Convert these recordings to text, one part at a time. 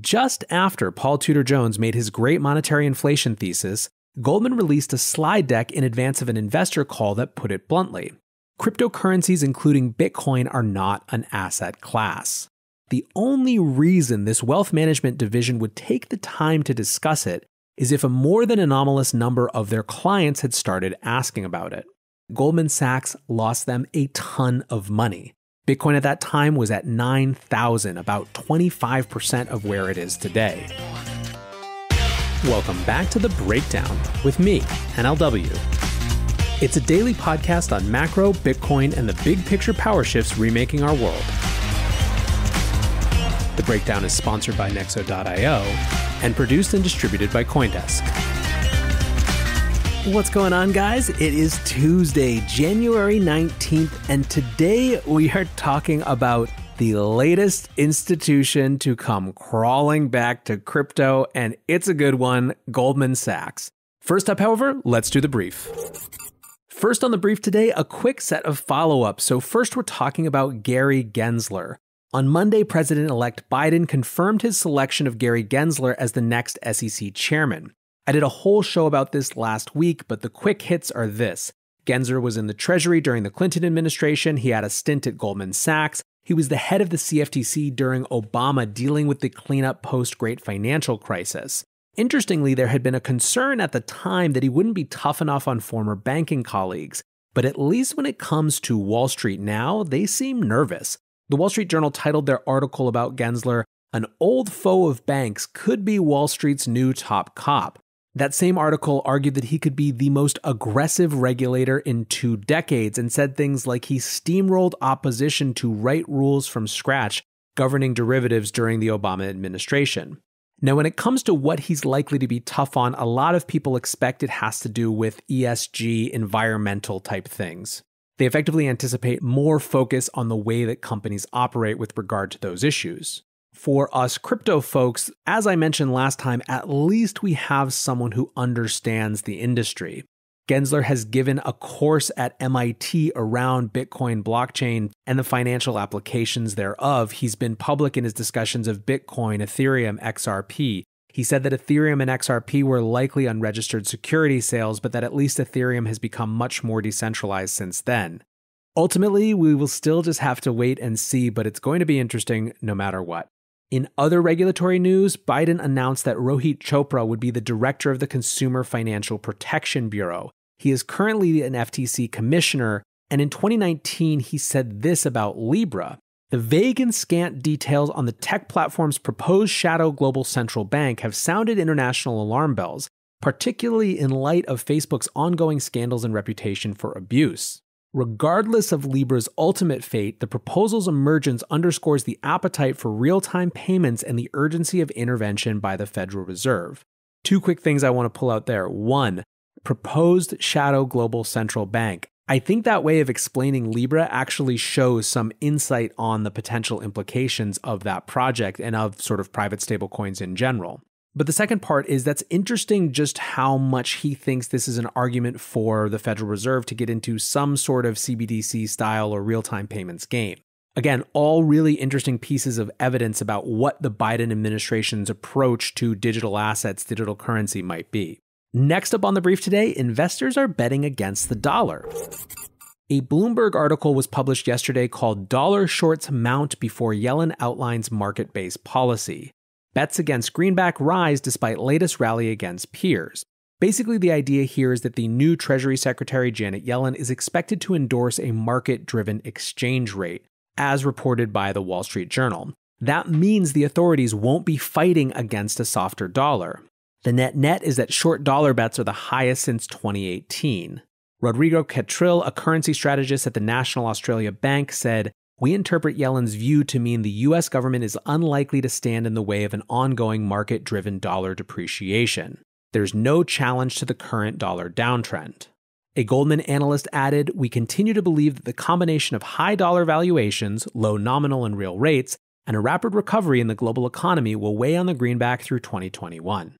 Just after Paul Tudor Jones made his great monetary inflation thesis, Goldman released a slide deck in advance of an investor call that put it bluntly: cryptocurrencies, including Bitcoin, are not an asset class. The only reason this wealth management division would take the time to discuss it is if a more than anomalous number of their clients had started asking about it. Goldman Sachs lost them a ton of money. Bitcoin at that time was at 9,000, about 25% of where it is today. Welcome back to The Breakdown with me, NLW. It's a daily podcast on macro, Bitcoin, and the big picture power shifts remaking our world. The Breakdown is sponsored by Nexo.io and produced and distributed by CoinDesk. What's going on, guys? It is Tuesday, January 19th, and today we are talking about the latest institution to come crawling back to crypto, and it's a good one, Goldman Sachs. First up, however, let's do the brief. First on the brief today, a quick set of follow-ups. So first, we're talking about Gary Gensler. On Monday, President-elect Biden confirmed his selection of Gary Gensler as the next SEC chairman. I did a whole show about this last week, but the quick hits are this. Gensler was in the Treasury during the Clinton administration. He had a stint at Goldman Sachs. He was the head of the CFTC during Obama, dealing with the cleanup post-Great Financial Crisis. Interestingly, there had been a concern at the time that he wouldn't be tough enough on former banking colleagues. But at least when it comes to Wall Street now, they seem nervous. The Wall Street Journal titled their article about Gensler, "An Old Foe of Banks Could Be Wall Street's New Top Cop." That same article argued that he could be the most aggressive regulator in 2 decades and said things like he steamrolled opposition to write rules from scratch governing derivatives during the Obama administration. Now, when it comes to what he's likely to be tough on, a lot of people expect it has to do with ESG, environmental type things. They effectively anticipate more focus on the way that companies operate with regard to those issues. For us crypto folks, as I mentioned last time, at least we have someone who understands the industry. Gensler has given a course at MIT around Bitcoin blockchain and the financial applications thereof. He's been public in his discussions of Bitcoin, Ethereum, XRP. He said that Ethereum and XRP were likely unregistered security sales, but that at least Ethereum has become much more decentralized since then. Ultimately, we will still just have to wait and see, but it's going to be interesting no matter what. In other regulatory news, Biden announced that Rohit Chopra would be the director of the Consumer Financial Protection Bureau. He is currently an FTC commissioner, and in 2019, he said this about Libra. The vague and scant details on the tech platform's proposed shadow global central bank have sounded international alarm bells, particularly in light of Facebook's ongoing scandals and reputation for abuse. Regardless of Libra's ultimate fate, the proposal's emergence underscores the appetite for real-time payments and the urgency of intervention by the Federal Reserve. 2 quick things I want to pull out there. 1, proposed shadow global central bank. I think that way of explaining Libra actually shows some insight on the potential implications of that project and of sort of private stablecoins in general. But the second part is that's interesting just how much he thinks this is an argument for the Federal Reserve to get into some sort of CBDC style or real-time payments game. Again, all really interesting pieces of evidence about what the Biden administration's approach to digital assets, digital currency might be. Next up on the brief today, investors are betting against the dollar. A Bloomberg article was published yesterday called "Dollar Shorts Mount Before Yellen Outlines Market-Based Policy. Bets against greenback rise despite latest rally against peers." Basically, the idea here is that the new Treasury Secretary Janet Yellen is expected to endorse a market-driven exchange rate, as reported by the Wall Street Journal. That means the authorities won't be fighting against a softer dollar. The net is that short dollar bets are the highest since 2018. Rodrigo Catril, a currency strategist at the National Australia Bank, said, "We interpret Yellen's view to mean the US government is unlikely to stand in the way of an ongoing market-driven dollar depreciation. There's no challenge to the current dollar downtrend." A Goldman analyst added, "We continue to believe that the combination of high dollar valuations, low nominal and real rates, and a rapid recovery in the global economy will weigh on the greenback through 2021.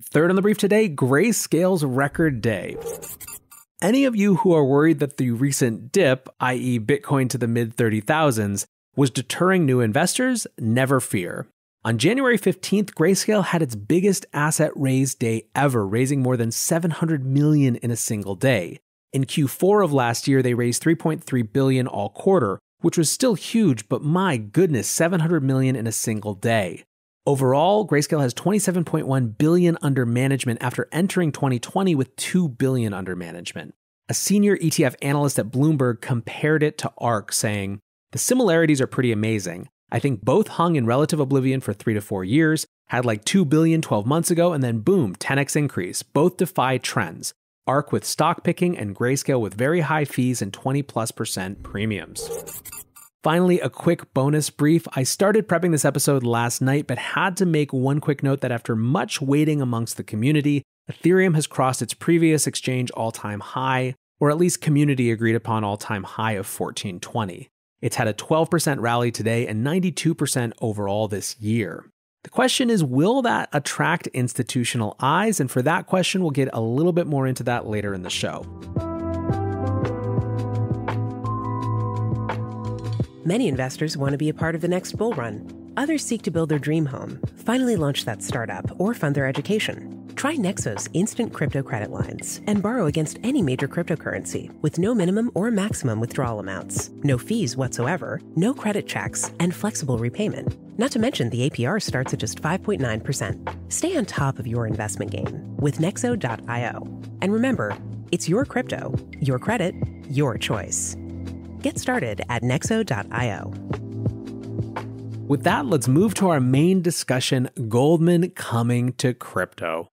Third on the brief today, Grayscale's record day. Any of you who are worried that the recent dip, i.e. Bitcoin to the mid-30,000s, was deterring new investors, never fear. On January 15th, Grayscale had its biggest asset raise day ever, raising more than $700 million in a single day. In Q4 of last year, they raised $3.3 billion all quarter, which was still huge, but my goodness, $700 million in a single day. Overall, Grayscale has $27.1 billion under management after entering 2020 with $2 billion under management. A senior ETF analyst at Bloomberg compared it to ARK, saying, "The similarities are pretty amazing. I think both hung in relative oblivion for 3 to 4 years, had like $2 billion 12 months ago, and then boom, 10x increase. Both defy trends. ARK with stock picking and Grayscale with very high fees and 20+% premiums." Finally, a quick bonus brief. I started prepping this episode last night, but had to make one quick note that after much waiting amongst the community, Ethereum has crossed its previous exchange all-time high, or at least community agreed upon all-time high of 1420. It's had a 12% rally today and 92% overall this year. The question is, will that attract institutional eyes? And for that question, we'll get a little bit more into that later in the show. Many investors want to be a part of the next bull run. Others seek to build their dream home, finally launch that startup, or fund their education. Try Nexo's instant crypto credit lines and borrow against any major cryptocurrency with no minimum or maximum withdrawal amounts, no fees whatsoever, no credit checks, and flexible repayment. Not to mention the APR starts at just 5.9%. Stay on top of your investment game with Nexo.io. And remember, it's your crypto, your credit, your choice. Get started at Nexo.io. With that, let's move to our main discussion, Goldman coming to crypto.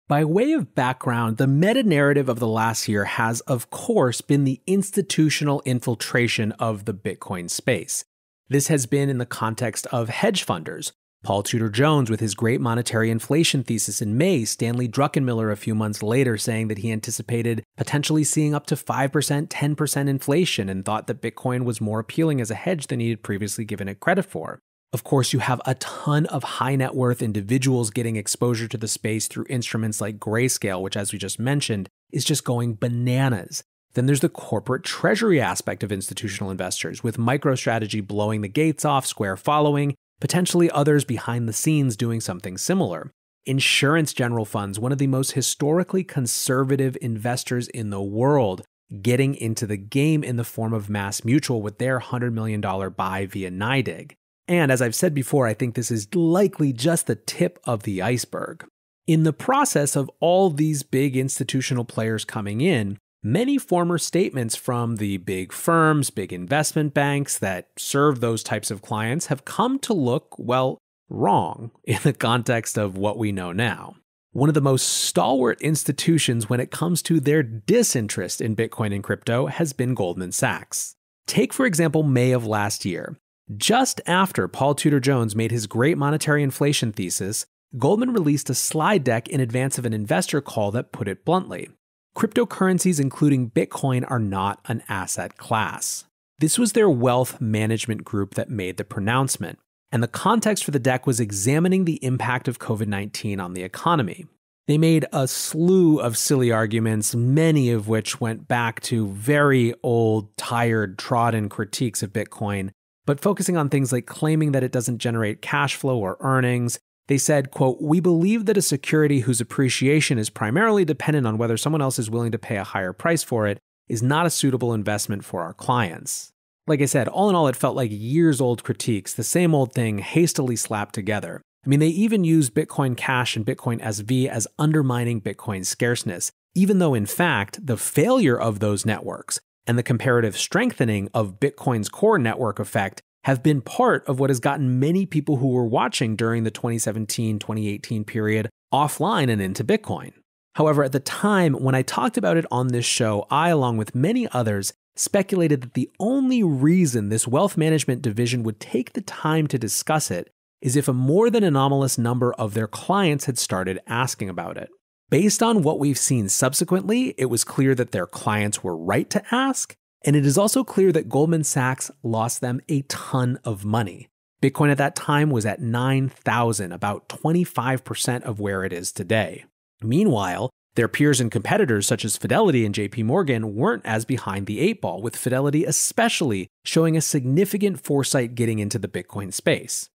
By way of background, the meta-narrative of the last year has, of course, been the institutional infiltration of the Bitcoin space. This has been in the context of hedge funders. Paul Tudor Jones with his great monetary inflation thesis in May, Stanley Druckenmiller a few months later saying that he anticipated potentially seeing up to 5%, 10% inflation and thought that Bitcoin was more appealing as a hedge than he had previously given it credit for. Of course, you have a ton of high net worth individuals getting exposure to the space through instruments like Grayscale, which, as we just mentioned, is just going bananas. Then there's the corporate treasury aspect of institutional investors, with MicroStrategy blowing the gates off, Square following, potentially others behind the scenes doing something similar. Insurance general funds, one of the most historically conservative investors in the world, getting into the game in the form of MassMutual with their $100 million buy via NYDIG. And as I've said before, I think this is likely just the tip of the iceberg. In the process of all these big institutional players coming in, many former statements from the big firms, big investment banks that serve those types of clients have come to look, well, wrong in the context of what we know now. One of the most stalwart institutions when it comes to their disinterest in Bitcoin and crypto has been Goldman Sachs. Take, for example, May of last year. Just after Paul Tudor Jones made his great monetary inflation thesis, Goldman released a slide deck in advance of an investor call that put it bluntly: cryptocurrencies, including Bitcoin, are not an asset class. This was their wealth management group that made the pronouncement, and the context for the deck was examining the impact of COVID-19 on the economy. They made a slew of silly arguments, many of which went back to very old, tired, trodden critiques of Bitcoin, but focusing on things like claiming that it doesn't generate cash flow or earnings. They said, quote, "We believe that a security whose appreciation is primarily dependent on whether someone else is willing to pay a higher price for it is not a suitable investment for our clients." Like I said, all in all, it felt like years-old critiques, the same old thing hastily slapped together. I mean, they even used Bitcoin Cash and Bitcoin SV as undermining Bitcoin's scarceness, even though in fact, the failure of those networks and the comparative strengthening of Bitcoin's core network effect have been part of what has gotten many people who were watching during the 2017-2018 period offline and into Bitcoin. However, at the time, when I talked about it on this show, I, along with many others, speculated that the only reason this wealth management division would take the time to discuss it is if a more than anomalous number of their clients had started asking about it. Based on what we've seen subsequently, it was clear that their clients were right to ask, and it is also clear that Goldman Sachs lost them a ton of money. Bitcoin at that time was at 9,000, about 25% of where it is today. Meanwhile, their peers and competitors such as Fidelity and JP Morgan weren't as behind the eight ball, with Fidelity especially showing a significant foresight getting into the Bitcoin space.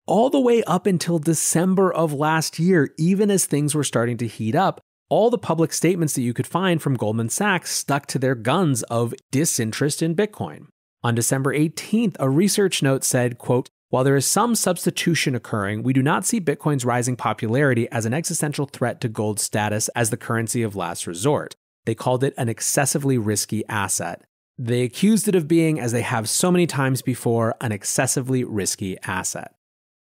all the way up until December of last year, even as things were starting to heat up. All the public statements that you could find from Goldman Sachs stuck to their guns of disinterest in Bitcoin. On December 18th, a research note said, quote, "While there is some substitution occurring, we do not see Bitcoin's rising popularity as an existential threat to gold's status as the currency of last resort." They called it an excessively risky asset. They accused it of being, as they have so many times before, an excessively risky asset.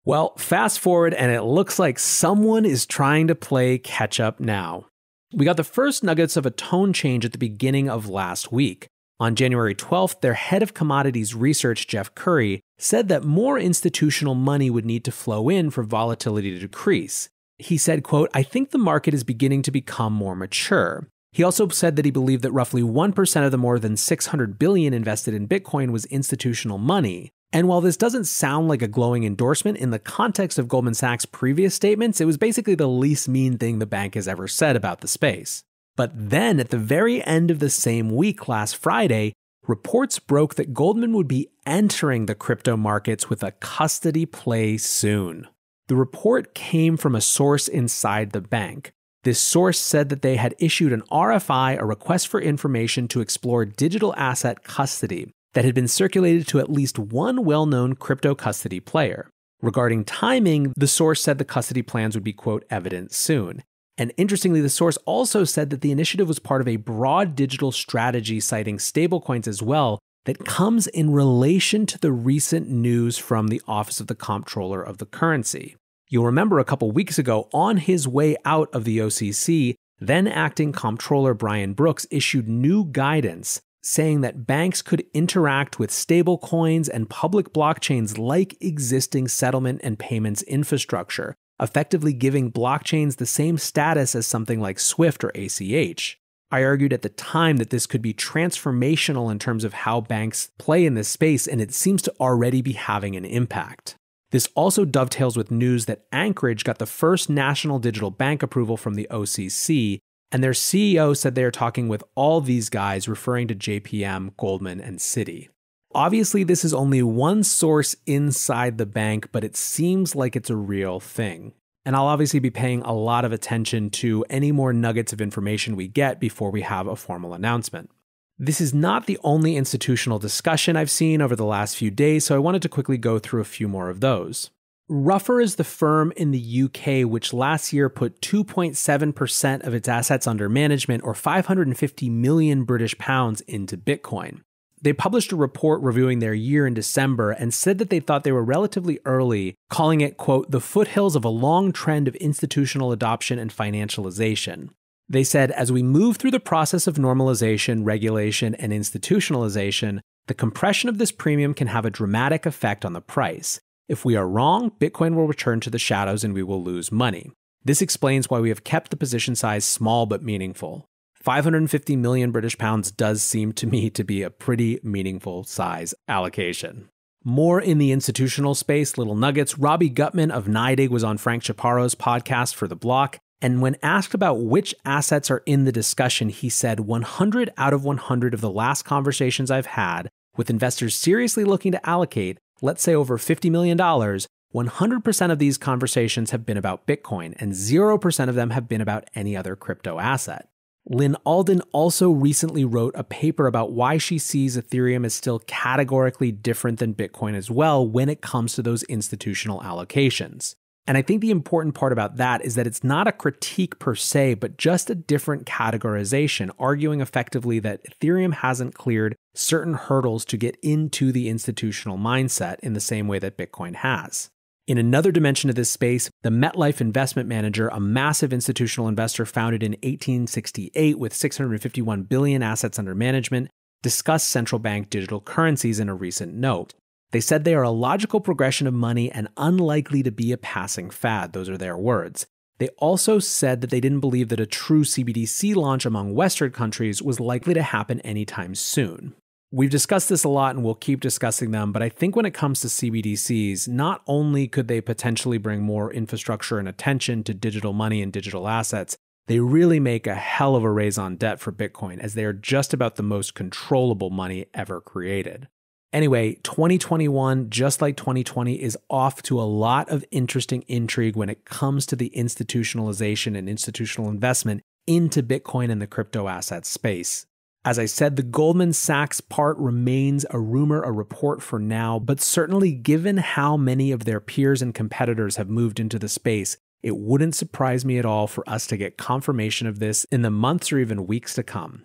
Well, fast forward, and it looks like someone is trying to play catch up now. We got the first nuggets of a tone change at the beginning of last week. On January 12th, their head of commodities research, Jeff Curry, said that more institutional money would need to flow in for volatility to decrease. He said, quote, "I think the market is beginning to become more mature." He also said that he believed that roughly 1% of the more than $600 billion invested in Bitcoin was institutional money. And while this doesn't sound like a glowing endorsement, in the context of Goldman Sachs' previous statements, it was basically the least mean thing the bank has ever said about the space. But then, at the very end of the same week, last Friday, reports broke that Goldman would be entering the crypto markets with a custody play soon. The report came from a source inside the bank. This source said that they had issued an RFI, a request for information to explore digital asset custody, that had been circulated to at least one well-known crypto custody player. Regarding timing, the source said the custody plans would be, quote, "evident soon." And interestingly, the source also said that the initiative was part of a broad digital strategy citing stablecoins as well that comes in relation to the recent news from the Office of the Comptroller of the Currency. You'll remember a couple weeks ago, on his way out of the OCC, then acting Comptroller Brian Brooks issued new guidance saying that banks could interact with stablecoins and public blockchains like existing settlement and payments infrastructure, effectively giving blockchains the same status as something like SWIFT or ACH. I argued at the time that this could be transformational in terms of how banks play in this space, and it seems to already be having an impact. This also dovetails with news that Anchorage got the first national digital bank approval from the OCC, and their CEO said they are talking with all these guys, referring to JPM, Goldman, and Citi. Obviously, this is only one source inside the bank, but it seems like it's a real thing. And I'll obviously be paying a lot of attention to any more nuggets of information we get before we have a formal announcement. This is not the only institutional discussion I've seen over the last few days, so I wanted to quickly go through a few more of those. Ruffer is the firm in the UK which last year put 2.7% of its assets under management, or 550 million British pounds, into Bitcoin. They published a report reviewing their year in December and said that they thought they were relatively early, calling it, quote, "the foothills of a long trend of institutional adoption and financialization." They said, as we move through the process of normalization, regulation, and institutionalization, the compression of this premium can have a dramatic effect on the price. If we are wrong, Bitcoin will return to the shadows and we will lose money. This explains why we have kept the position size small but meaningful. 550 million British pounds does seem to me to be a pretty meaningful size allocation. More in the institutional space, little nuggets. Robbie Gutman of NYDIG was on Frank Chaparro's podcast For the Block, and when asked about which assets are in the discussion, he said 100 out of 100 of the last conversations I've had with investors seriously looking to allocate, let's say over $50 million, 100% of these conversations have been about Bitcoin, and 0% of them have been about any other crypto asset. Lynn Alden also recently wrote a paper about why she sees Ethereum as still categorically different than Bitcoin as well when it comes to those institutional allocations. And I think the important part about that is that it's not a critique per se, but just a different categorization, arguing effectively that Ethereum hasn't cleared certain hurdles to get into the institutional mindset in the same way that Bitcoin has. In another dimension of this space, the MetLife Investment Manager, a massive institutional investor founded in 1868 with 651 billion assets under management, discussed central bank digital currencies in a recent note. They said they are a logical progression of money and unlikely to be a passing fad. Those are their words. They also said that they didn't believe that a true CBDC launch among Western countries was likely to happen anytime soon. We've discussed this a lot and we'll keep discussing them, but I think when it comes to CBDCs, not only could they potentially bring more infrastructure and attention to digital money and digital assets, they really make a hell of a raison d'etre for Bitcoin, as they are just about the most controllable money ever created. Anyway, 2021, just like 2020, is off to a lot of interesting intrigue when it comes to the institutionalization and institutional investment into Bitcoin and the crypto asset space. As I said, the Goldman Sachs part remains a rumor, a report for now, but certainly given how many of their peers and competitors have moved into the space, it wouldn't surprise me at all for us to get confirmation of this in the months or even weeks to come.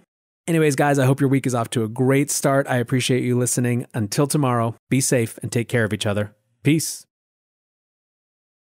Anyways, guys, I hope your week is off to a great start. I appreciate you listening. Until tomorrow, be safe and take care of each other. Peace.